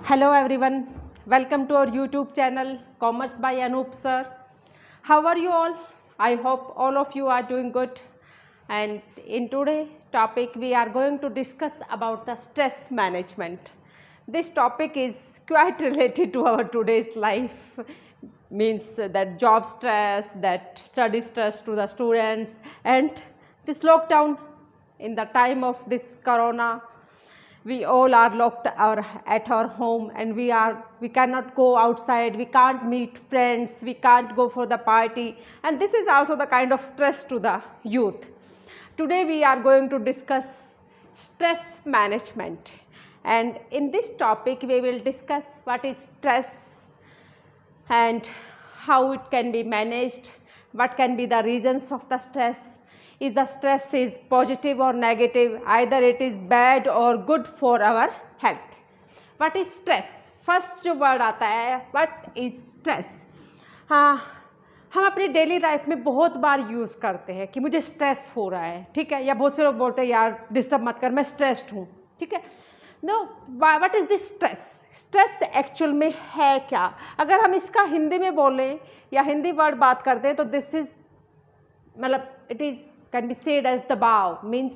Hello everyone, welcome to our YouTube channel Commerce by Anup sir. How are you all? I hope all of you are doing good. And in today's topic we are going to discuss about the stress management. This topic is quite related to our today's life, means that job stress, that study stress to the students, and this lockdown in the time of this corona. We all are locked at our home, and we cannot go outside, we can't meet friends, we can't go for the party, and this is also the kind of stress to the youth. Today we are going to discuss stress management, and in this topic we will discuss what is stress and how it can be managed, what can be the reasons of the stress. Is the stress is positive or negative, either it is bad or good for our health. What is stress? First जो word आता है what is stress. हाँ, हम अपनी daily life में बहुत बार use करते हैं कि मुझे स्ट्रेस हो रहा है, ठीक है, या बहुत से लोग बोलते हैं यार डिस्टर्ब मत कर, मैं स्ट्रेस्ड हूँ, ठीक है. No, what is this stress? Stress actual में है क्या? अगर हम इसका हिंदी में बोलें या हिंदी वर्ड बात करते हैं तो दिस इज मतलब it is can be said as dabav, means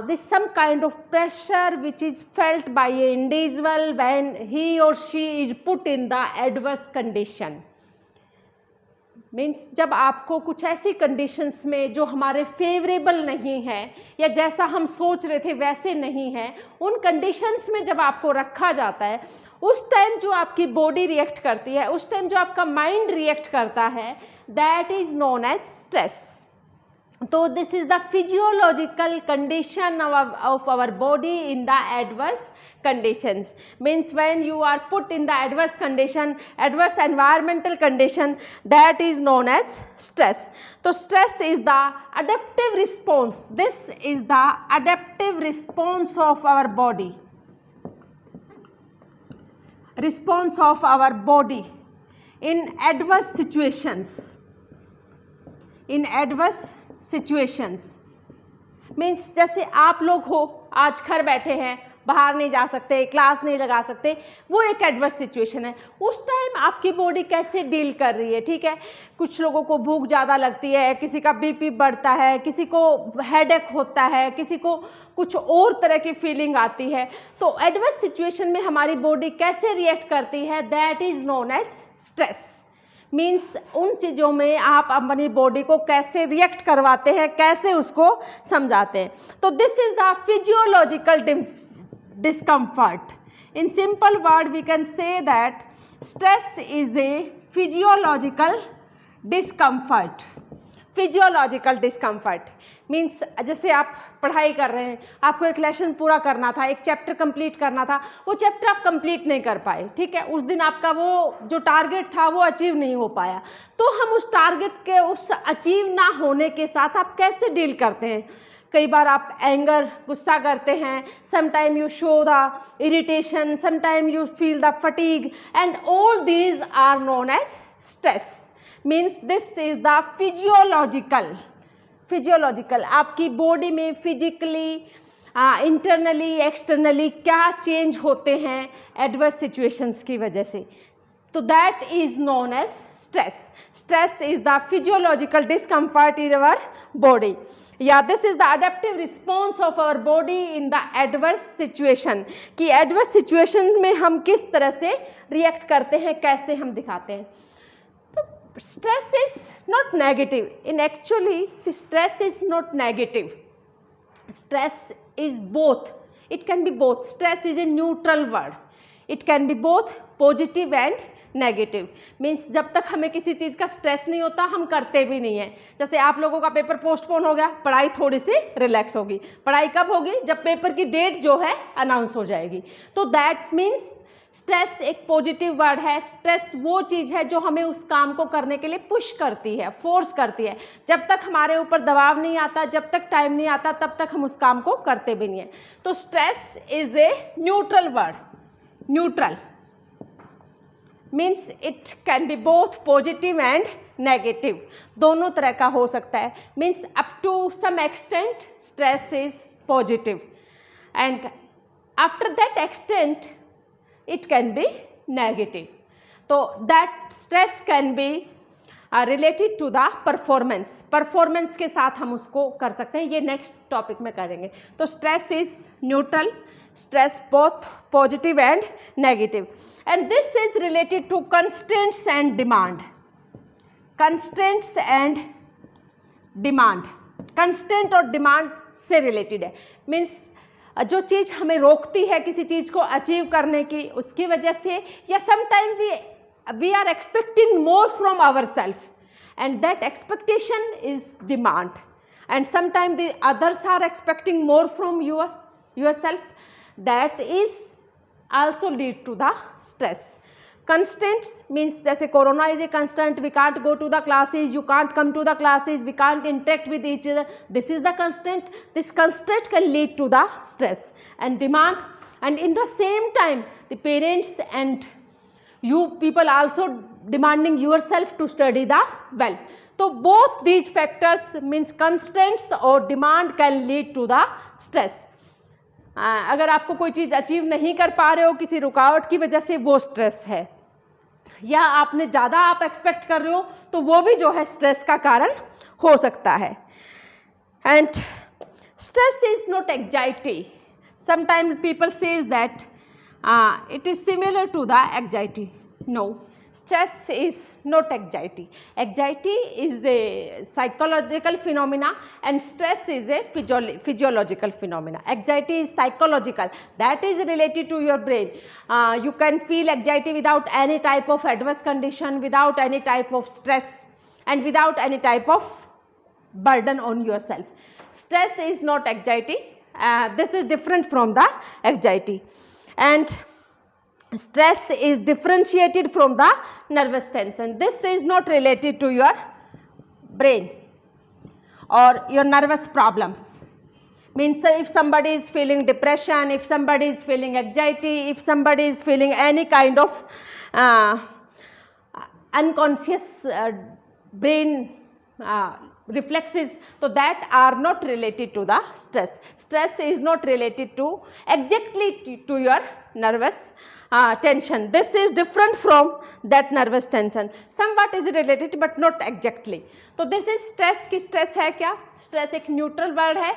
this some kind of pressure which is felt by an individual when he or she is put in the adverse condition. Means जब आपको कुछ ऐसी conditions में जो हमारे favourable नहीं है या जैसा हम सोच रहे थे वैसे नहीं है, उन कंडीशंस में जब आपको रखा जाता है, उस टाइम जो आपकी बॉडी रिएक्ट करती है, उस टाइम जो आपका माइंड रिएक्ट करता है, that is known as stress. So this is the physiological condition of our body in the adverse conditions. Means when you are put in the adverse condition, adverse environmental condition, that is known as stress. So stress is the adaptive response. This is the adaptive response of our body. Response of our body in adverse situations. In adverse situations means जैसे आप लोग हो आज घर बैठे हैं, बाहर नहीं जा सकते, क्लास नहीं लगा सकते, वो एक एडवर्स सिचुएशन है. उस टाइम आपकी बॉडी कैसे डील कर रही है, ठीक है. कुछ लोगों को भूख ज़्यादा लगती है, किसी का बीपी बढ़ता है, किसी को हेडेक होता है, किसी को कुछ और तरह की फीलिंग आती है. तो एडवर्स सिचुएशन में हमारी बॉडी कैसे रिएक्ट करती है, that is known as stress. Means उन चीज़ों में आप अपनी बॉडी को कैसे रिएक्ट करवाते हैं, कैसे उसको समझाते हैं. तो this is the physiological discomfort. In simple word we can say that stress is a physiological discomfort. Physiological discomfort means जैसे आप पढ़ाई कर रहे हैं, आपको एक लेसन पूरा करना था, एक चैप्टर कंप्लीट करना था, वो चैप्टर आप कंप्लीट नहीं कर पाए, ठीक है, उस दिन आपका वो जो टारगेट था वो अचीव नहीं हो पाया. तो हम उस टारगेट के उस अचीव ना होने के साथ आप कैसे डील करते हैं. कई बार आप एंगर, गुस्सा करते हैं, sometime you show the irritation, sometime you feel the fatigue, and all these are known as stress. Means this is the physiological आपकी बॉडी में फिजिकली, इंटरनली, एक्सटर्नली क्या चेंज होते हैं एडवर्स सिचुएशंस की वजह से. तो that is known as stress. Stress is the physiological discomfort in our body, या this is the adaptive response of our body in the adverse situation. कि adverse situation में हम किस तरह से रिएक्ट करते हैं, कैसे हम दिखाते हैं. Stress is not negative. In actually, the stress is not negative. Stress is both. It can be both. Stress is a neutral word. It can be both positive and negative. Means जब तक हमें किसी चीज़ का stress नहीं होता हम करते भी नहीं हैं. जैसे आप लोगों का पेपर पोस्टपोन हो गया, पढ़ाई थोड़ी सी रिलैक्स होगी. पढ़ाई कब होगी? जब पेपर की डेट जो है अनाउंस हो जाएगी. तो दैट मीन्स स्ट्रेस एक पॉजिटिव वर्ड है. स्ट्रेस वो चीज़ है जो हमें उस काम को करने के लिए पुश करती है, फोर्स करती है. जब तक हमारे ऊपर दबाव नहीं आता, जब तक टाइम नहीं आता, तब तक हम उस काम को करते भी नहीं हैं. तो stress is a neutral word. Neutral means it can be both positive and negative. दोनों तरह का हो सकता है. Means up to some extent stress is positive, and after that extent it can be negative. तो that stress can be related to the performance के साथ हम उसको कर सकते हैं, ये नेक्स्ट टॉपिक में करेंगे. तो stress is neutral, stress both positive and negative, and this is related to constraints and demand. Constraints and demand, constraint और डिमांड से रिलेटेड है. मीन्स जो चीज़ हमें रोकती है किसी चीज़ को अचीव करने की, उसकी वजह से, या sometime we are expecting more from ourselves and that expectation is demand, and sometimes the others are expecting more from yourself, that is also lead to the stress. Constraints means जैसे corona is a constraint, we can't go to the classes, you can't come to the classes, we can't interact with each other, this is the constraint. This constraint can lead to the stress and demand, and in the same time the parents and you people also demanding yourself to study the well. So both these factors means constraints or demand can lead to the stress. अगर आपको कोई चीज़ achieve नहीं कर पा रहे हो किसी रुकावट की वजह से, वो स्ट्रेस है, या आपने ज़्यादा आप एक्सपेक्ट कर रहे हो तो वो भी जो है स्ट्रेस का कारण हो सकता है. And stress is not anxiety. Sometime people says that it is similar to the anxiety. No, stress is not anxiety. Anxiety is a psychological phenomena and stress is a physiological phenomena. Anxiety is psychological, that is related to your brain. You can feel anxiety without any type of adverse condition, without any type of stress, and without any type of burden on yourself. Stress is not anxiety. This is different from the anxiety. And stress is differentiated from the nervous tension. This is not related to your brain or your nervous problems. Means if somebody is feeling depression, if somebody is feeling anxiety, if somebody is feeling any kind of unconscious brain reflexes, so that are not related to the stress. Stress is not related to exactly to your nervous tension. This is different from that nervous tension. Somewhat is related but not exactly. तो this is stress. की stress है क्या? Stress एक neutral word है.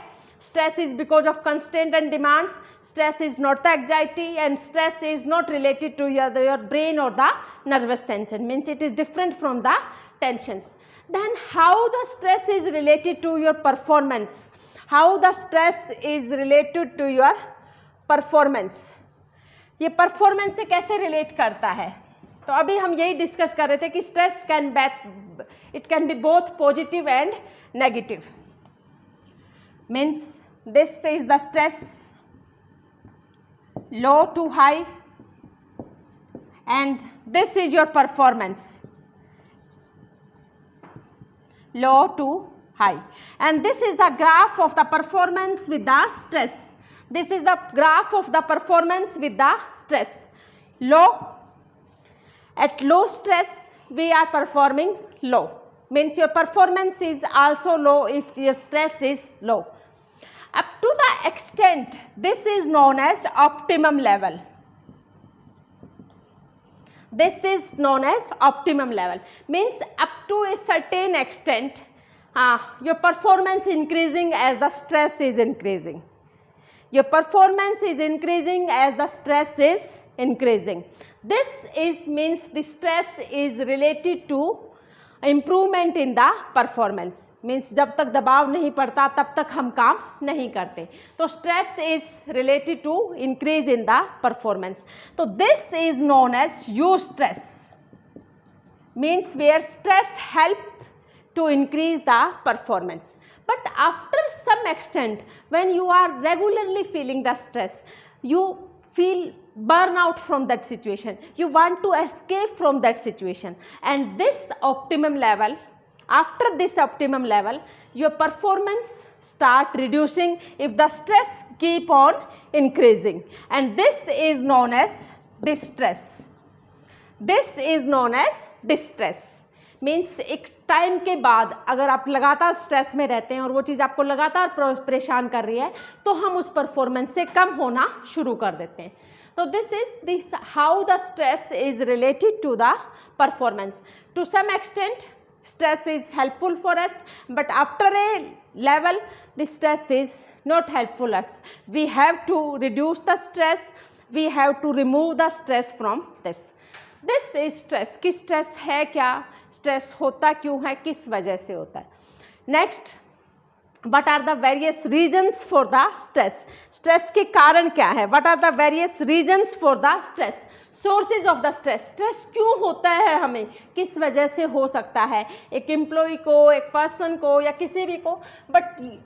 Stress is because of constraint and demands. Stress is not the anxiety, and stress is not related to your brain or the nervous tension. Means it is different from the tensions. Then how the stress is related to your performance? How the stress is related to your performance? ये performance से कैसे relate करता है? तो अभी हम यही discuss कर रहे थे कि stress can be both positive and negative. Means this is the stress low to high, and this is your performance low to high, and this is the graph of the performance with the stress. This is the graph of the performance with the stress. Low, at low stress we are performing low, means your performance is also low if your stress is low. Up to the extent, this is known as optimum level. This is known as optimum level. Means up to a certain extent your performance increasing as the stress is increasing. Your performance is increasing as the stress is increasing. This is means the stress is related to improvement in the performance. Means जब तक दबाव नहीं पड़ता तब तक हम काम नहीं करते. तो stress is related to increase in the performance. तो this is known as eustress. Means where stress help to increase the performance. But after some extent, when you are regularly feeling the stress, you feel burnout from that situation. You want to escape from that situation. And this optimum level, after this optimum level, your performance start reducing if the stress keep on increasing. And this is known as distress. This is known as distress. Means एक time के बाद अगर आप लगातार stress में रहते हैं और वो चीज़ आपको लगातार परेशान कर रही है तो हम उस परफॉर्मेंस से कम होना शुरू कर देते हैं. So this is how the stress is related to the performance. To some extent stress is helpful for us, but after a level the stress is not helpful us. We have to reduce the stress, we have to remove the stress from this. This is stress. कि stress है क्या, stress होता क्यों है, किस वजह से होता है. Next, what are the various reasons for the stress? Stress के कारण क्या है? What are the various reasons for the stress? Sources of the stress. Stress क्यों होता है हमें, किस वजह से हो सकता है, एक एम्प्लॉय को, एक पर्सन को या किसी भी को. बट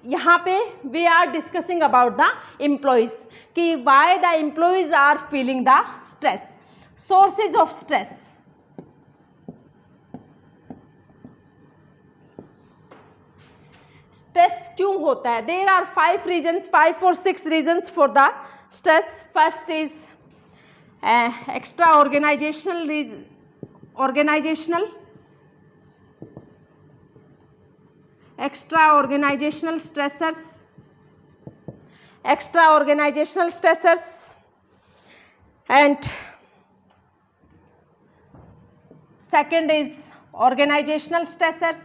यहाँ पे we are discussing about the employees कि why the employees are feeling the stress. Sources of stress. Stress क्यों होता है? There are 5 reasons, 5 or 6 reasons for the stress. First is extra organizational stressors, and second is organizational stressors.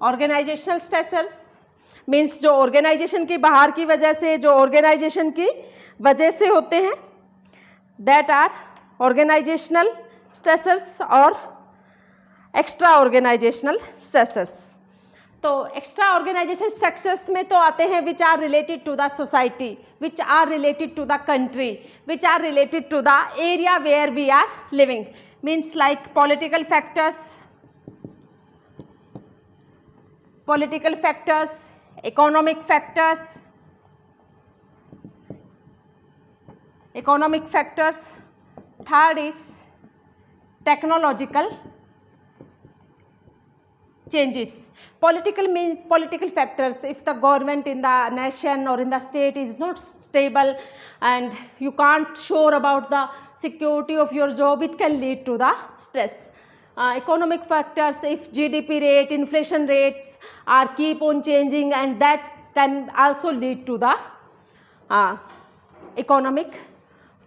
Organisational stressors means जो organisation की बाहर की वजह से, जो ऑर्गेनाइजेशन की वजह से होते हैं, दैट आर ऑर्गेनाइजेशनल स्ट्रेसर्स और एक्स्ट्रा ऑर्गेनाइजेशनल स्ट्रेसर्स. तो एक्स्ट्रा ऑर्गेनाइजेशन स्ट्रक्चर्स में तो आते हैं which are related to the society, which are related to the country, which are related to the area where we are living. Means like political factors, economic factors. Third is technological changes. Political factors. If the government in the nation or in the state is not stable and you can't sure about the security of your job, it can lead to the stress. Economic factors, if GDP rate, inflation rates are keep on changing, and that can also lead to the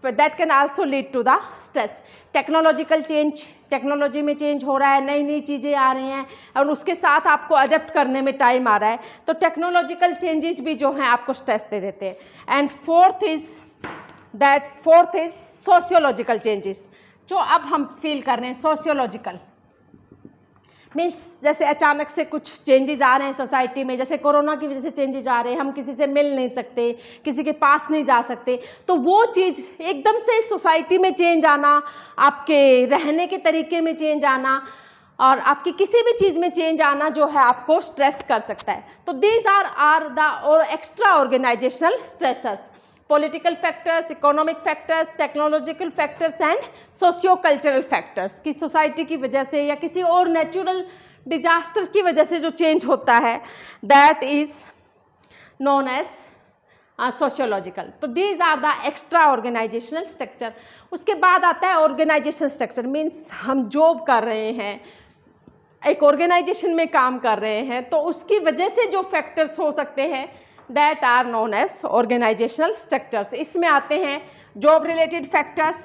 that can also lead to the stress. Technological change, technology में change हो रहा है, नई नई चीज़ें आ रही हैं और उसके साथ आपको अडेप्ट करने में टाइम आ रहा है, तो टेक्नोलॉजिकल चेंजेस भी जो हैं आपको स्ट्रेस दे देते हैं. And fourth is sociological changes, जो अब हम फील कर रहे हैं. सोशियोलॉजिकल मीन्स जैसे अचानक से कुछ चेंजेस आ रहे हैं सोसाइटी में, जैसे कोरोना की वजह से चेंजेस आ रहे हैं, हम किसी से मिल नहीं सकते, किसी के पास नहीं जा सकते, तो वो चीज़ एकदम से सोसाइटी में चेंज आना, आपके रहने के तरीके में चेंज आना और आपकी किसी भी चीज़ में चेंज आना जो है आपको स्ट्रेस कर सकता है. तो these are the extra organisational stressors. Political factors, economic factors, technological factors and socio cultural factors. की सोसाइटी की वजह से या किसी और नेचुरल डिजास्टर की वजह से जो चेंज होता है, that is known as sociological. तो these are the extra organisational structure. उसके बाद आता है ऑर्गेनाइजेशन स्ट्रक्चर. मीन्स हम जॉब कर रहे हैं, एक ऑर्गेनाइजेशन में काम कर रहे हैं, तो उसकी वजह से जो फैक्टर्स हो सकते हैं that are known as organizational structures. इसमें आते हैं job related factors,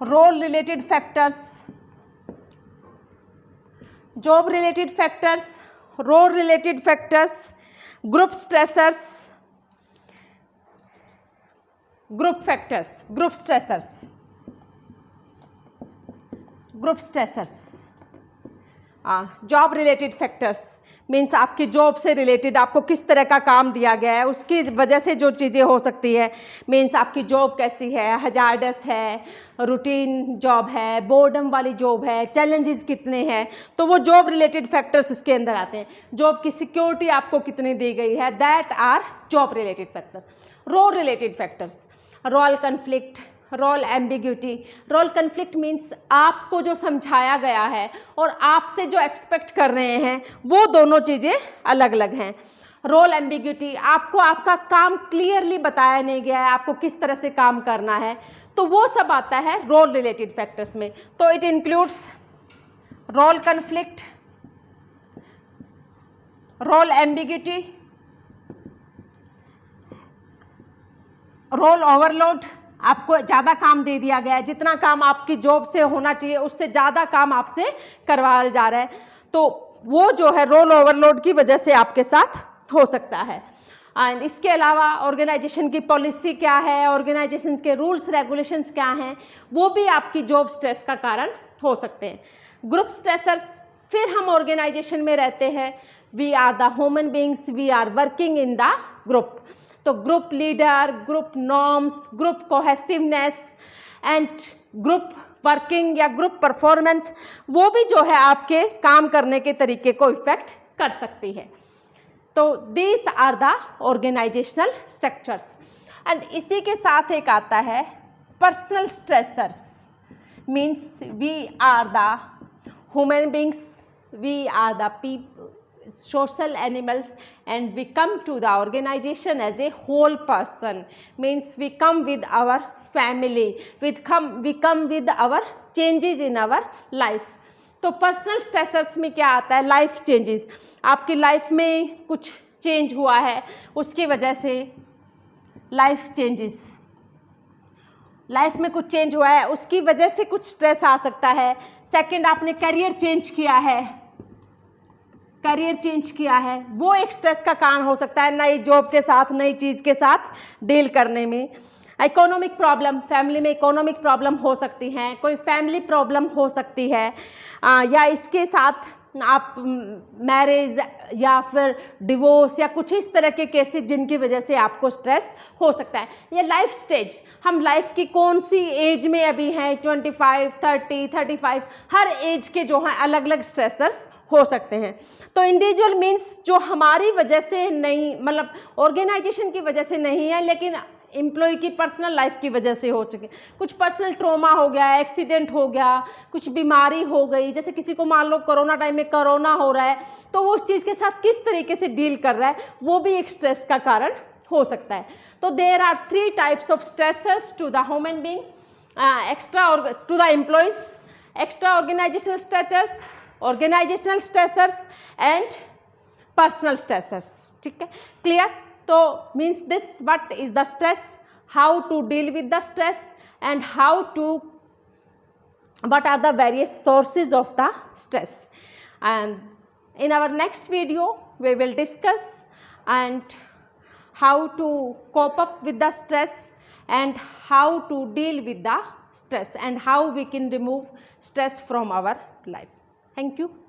role related factors, group stressors, group stressors. Job related factors means आपकी जॉब से रिलेटेड आपको किस तरह का काम दिया गया है, उसकी वजह से जो चीज़ें हो सकती है. मीन्स आपकी जॉब कैसी है, हजार्डस है, रूटीन जॉब है, बोर्डम वाली जॉब है, चैलेंजेस कितने हैं, तो वो जॉब रिलेटेड फैक्टर्स उसके अंदर आते हैं. जॉब की सिक्योरिटी आपको कितनी दी गई है, that are job related factor. Role related factors, role conflict, role ambiguity. Role conflict means आपको जो समझाया गया है और आपसे जो एक्सपेक्ट कर रहे हैं वो दोनों चीज़ें अलग अलग हैं. रोल एम्बिग्यूटी, आपको आपका काम क्लियरली बताया नहीं गया है, आपको किस तरह से काम करना है, तो वो सब आता है रोल रिलेटेड फैक्टर्स में. तो it includes role conflict, role ambiguity, role overload, आपको ज़्यादा काम दे दिया गया है, जितना काम आपकी जॉब से होना चाहिए उससे ज़्यादा काम आपसे करवाया जा रहा है, तो वो जो है रोल ओवरलोड की वजह से आपके साथ हो सकता है। एंड इसके अलावा ऑर्गेनाइजेशन की पॉलिसी क्या है, ऑर्गेनाइजेशन के रूल्स रेगुलेशंस क्या हैं, वो भी आपकी जॉब स्ट्रेस का कारण हो सकते हैं। ग्रुप स्ट्रेसर्स, फिर हम ऑर्गेनाइजेशन में रहते हैं, we are the human beings, we are working in the group, तो group leader, group norms, group cohesiveness and group working या ग्रुप परफॉर्मेंस, वो भी जो है आपके काम करने के तरीके को इफेक्ट कर सकती है। तो these are the organisational structures. And इसी के साथ एक आता है personal stressors, means we are the human beings, we are the social animals, and we come to the organization as a whole person, means we come with our family, we come with our changes in our life। तो personal stressors में क्या आता है, life changes, आपकी life में कुछ change हुआ है, उसकी वजह से लाइफ चेंजेस, लाइफ में कुछ चेंज हुआ है उसकी वजह से कुछ स्ट्रेस आ सकता है। सेकंड, आपने करियर चेंज किया है, करियर चेंज किया है, वो एक स्ट्रेस का कारण हो सकता है, नई जॉब के साथ, नई चीज़ के साथ डील करने में। इकोनॉमिक प्रॉब्लम, फैमिली में इकोनॉमिक प्रॉब्लम हो सकती हैं, कोई फैमिली प्रॉब्लम हो सकती है, या इसके साथ आप मैरिज या फिर डिवोर्स या कुछ इस तरह के केसेस जिनकी वजह से आपको स्ट्रेस हो सकता है। ये लाइफ स्टेज, हम लाइफ की कौन सी एज में अभी हैं, 25, 30, 35, हर एज के जो हैं अलग अलग स्ट्रेसर्स हो सकते हैं। तो इंडिविजुअल मीन्स जो हमारी वजह से नहीं, मतलब ऑर्गेनाइजेशन की वजह से नहीं है, लेकिन एम्प्लॉय की पर्सनल लाइफ की वजह से हो चुके, कुछ पर्सनल ट्रॉमा हो गया, एक्सीडेंट हो गया, कुछ बीमारी हो गई, जैसे किसी को मान लो कोरोना टाइम में कोरोना हो रहा है, तो वो उस चीज़ के साथ किस तरीके से डील कर रहा है, वो भी एक स्ट्रेस का कारण हो सकता है। तो there are 3 types of stressors to the human being, extra to the employees, extra organisational stressors, organisational stressors and personal stressors. ठीक है, क्लियर? तो means this what is the stress, how to deal with the stress and how to, what are the various sources of the stress, and in our next video we will discuss and how to cope up with the stress and how to deal with the stress and how we can remove stress from our life. Thank you.